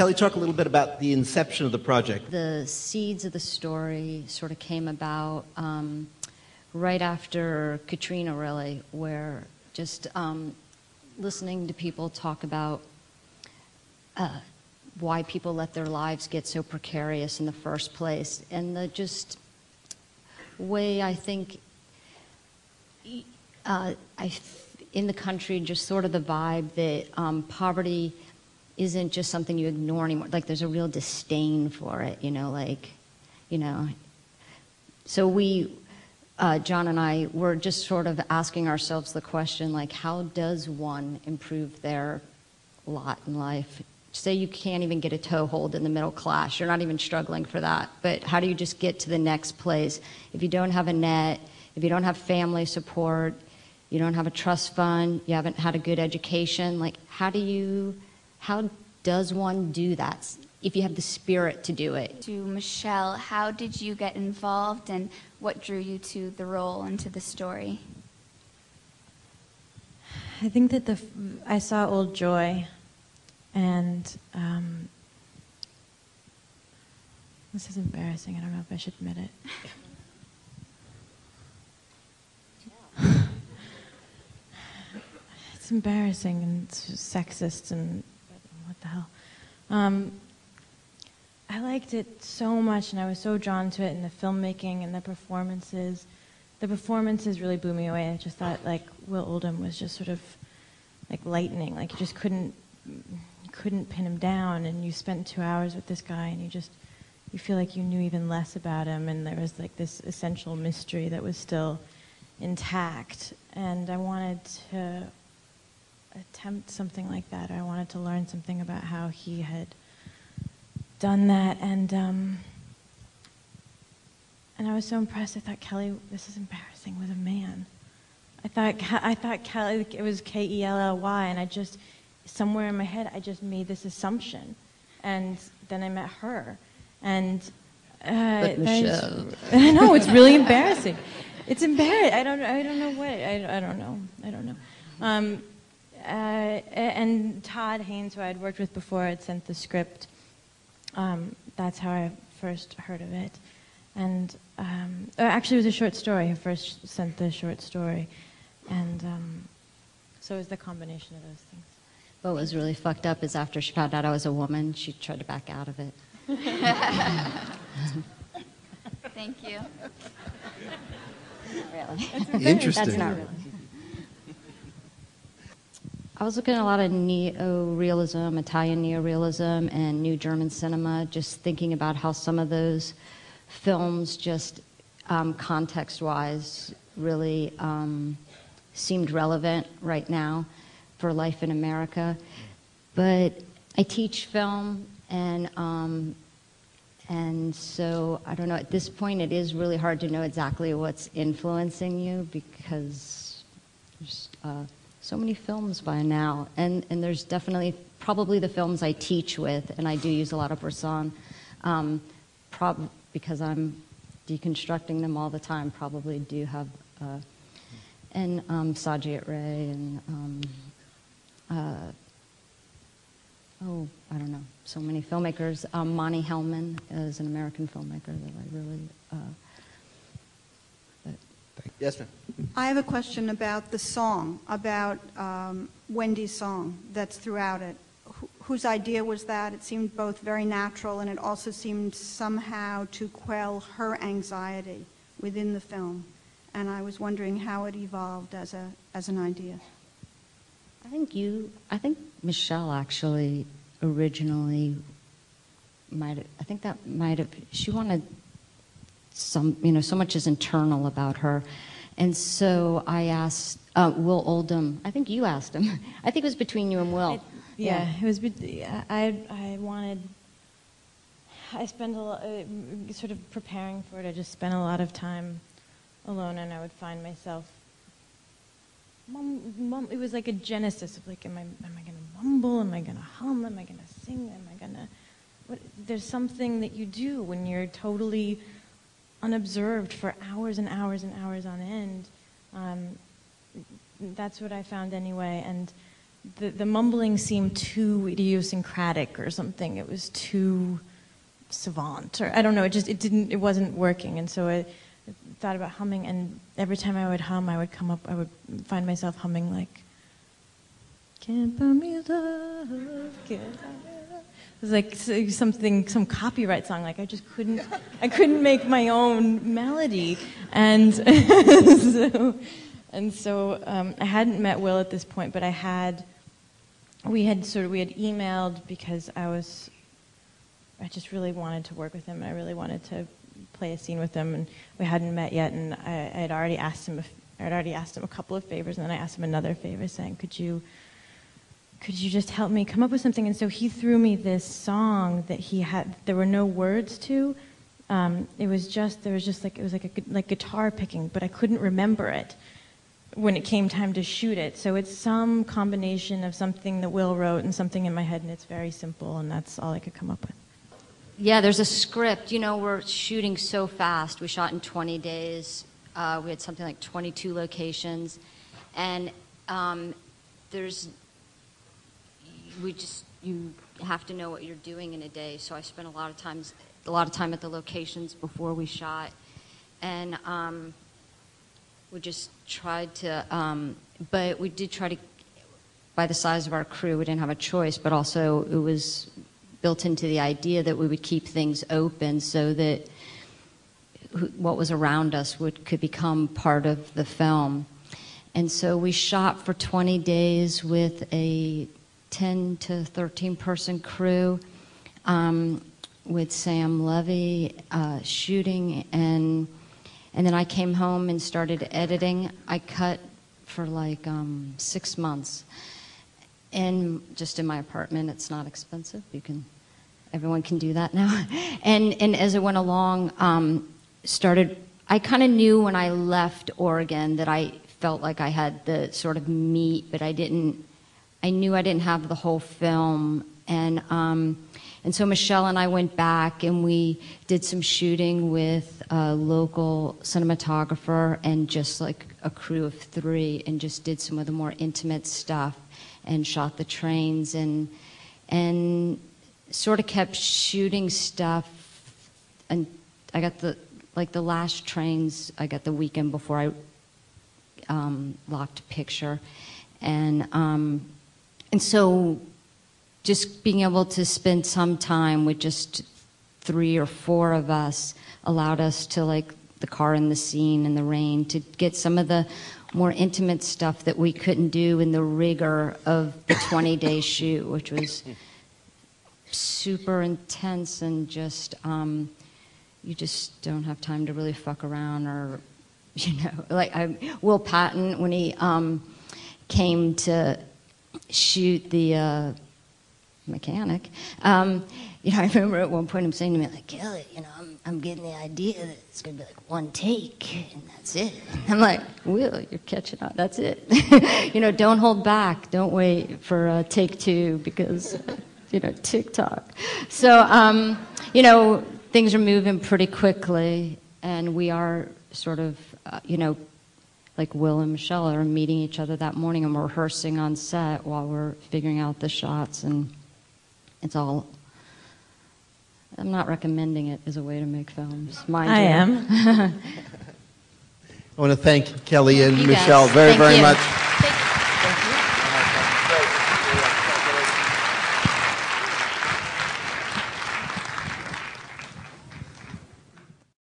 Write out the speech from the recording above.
Kelly, talk a little bit about the inception of the project. The seeds of the story sort of came about right after Katrina, really, where just listening to people talk about why people let their lives get so precarious in the first place, and the just way I think in the country, just sort of the vibe that poverty isn't just something you ignore anymore. Like there's a real disdain for it, So we, John and I, were just sort of asking ourselves the question, like, how does one improve their lot in life? Say you can't even get a toehold in the middle class. You're not even struggling for that. But how do you just get to the next place? If you don't have a net, if you don't have family support, you don't have a trust fund, you haven't had a good education, like how does one do that if you have the spirit to do it? To Michelle, how did you get involved and what drew you to the role and to the story? I think that I saw Old Joy, and this is embarrassing. I don't know if I should admit it. It's embarrassing and it's sexist and what the hell. I liked it so much, and I was so drawn to it, and the filmmaking and the performances. The performances really blew me away. I just thought, like, Will Oldham was just sort of like lightning. Like, you just couldn't pin him down, and you spent 2 hours with this guy, and you feel like you knew even less about him, and there was like this essential mystery that was still intact. And I wanted to attempt something like that. I wanted to learn something about how he had done that, and I was so impressed. I thought, Kelly, this is embarrassing, was a man. I thought Kelly, it was Kelly, and I just, somewhere in my head, I just made this assumption, and then I met her, and but Michelle, I know, it's really embarrassing. It's embarrassing. I don't know what. I don't know. And Todd Haynes, who I'd worked with before, had sent the script. That's how I first heard of it. And actually, it was a short story. He first sent the short story. And so it was the combination of those things. What was really fucked up is after she found out I was a woman, she tried to back out of it. Thank you. Really. Interesting. That's not real. I was looking at a lot of neo-realism, Italian neo-realism, and new German cinema, just thinking about how some of those films just context-wise really seemed relevant right now for life in America. But I teach film, and so I don't know, at this point it is really hard to know exactly what's influencing you, because there's so many films by now, and there's definitely probably the films I teach with, and I do use a lot of Bresson, because I'm deconstructing them all the time, probably do have, and Sajiet Ray, and I don't know, so many filmmakers. Monty Hellman is an American filmmaker that I really, Yes, ma'am. I have a question about the song, about Wendy's song that's throughout it. Whose idea was that? It seemed both very natural, and it also seemed somehow to quell her anxiety within the film. And I was wondering how it evolved as an idea. I think Michelle actually originally she wanted so much is internal about her. And so I asked Will Oldham, I think you asked him. I think it was between you and Will. It was, I spent a lot, sort of preparing for it, I just spent a lot of time alone, and I would find myself, it was like a genesis of like, am I going to mumble, am I going to hum, am I going to sing, am I going to, there's something that you do when you're totally unobserved for hours and hours and hours on end. That's what I found anyway, and the mumbling seemed too idiosyncratic or something. It was too savant, or I don't know. It wasn't working, and so I thought about humming. And every time I would hum, I would find myself humming like, "Can't buy me love, can't buy me love." It was like some copyright song. Like I couldn't make my own melody, and so I hadn't met Will at this point, but we had emailed because I just really wanted to work with him. I really wanted to play a scene with him, and we hadn't met yet. And I had already asked him a couple of favors, and then I asked him another favor, saying, "Could you just help me come up with something?" And so he threw me this song that there were no words to. It was just like guitar picking, but I couldn't remember it when it came time to shoot it. So it's some combination of something that Will wrote and something in my head, and it's very simple, and that's all I could come up with. Yeah, there's a script. We're shooting so fast. We shot in 20 days. We had something like 22 locations, and you have to know what you're doing in a day. So I spent a lot of time at the locations before we shot, and we just tried to. But we did try to, by the size of our crew, we didn't have a choice. But also, it was built into the idea that we would keep things open so that what was around us could become part of the film. And so we shot for 20 days with a 10 to 13 person crew, with Sam Levy shooting, and then I came home and started editing. I cut for like 6 months, and just in my apartment. It's not expensive. Everyone can do that now. And as it went along, I kind of knew when I left Oregon that I felt like I had the sort of meat, but I knew I didn't have the whole film. And so Michelle and I went back and we did some shooting with a local cinematographer and just like a crew of 3, and just did some of the more intimate stuff and shot the trains and sort of kept shooting stuff. And I got the last trains I got the weekend before I locked picture. And so just being able to spend some time with just 3 or 4 of us allowed us to, like, the car in the scene in the rain, to get some of the more intimate stuff that we couldn't do in the rigor of the 20-day shoot, which was super intense, and just you just don't have time to really fuck around, or like Will Patton, when he came to shoot the mechanic, I remember at one point him saying to me, like, "Kelly, I'm getting the idea that it's going to be like one take, and that's it." I'm like, "Will, you're catching on. That's it." Don't hold back. Don't wait for take 2 because, TikTok. So, things are moving pretty quickly, and we are sort of, like Will and Michelle are meeting each other that morning, and we're rehearsing on set while we're figuring out the shots, and it's all. I'm not recommending it as a way to make films. Mind you. I am. I want to thank Kelly and You Michelle guys. very, Thank very you. much.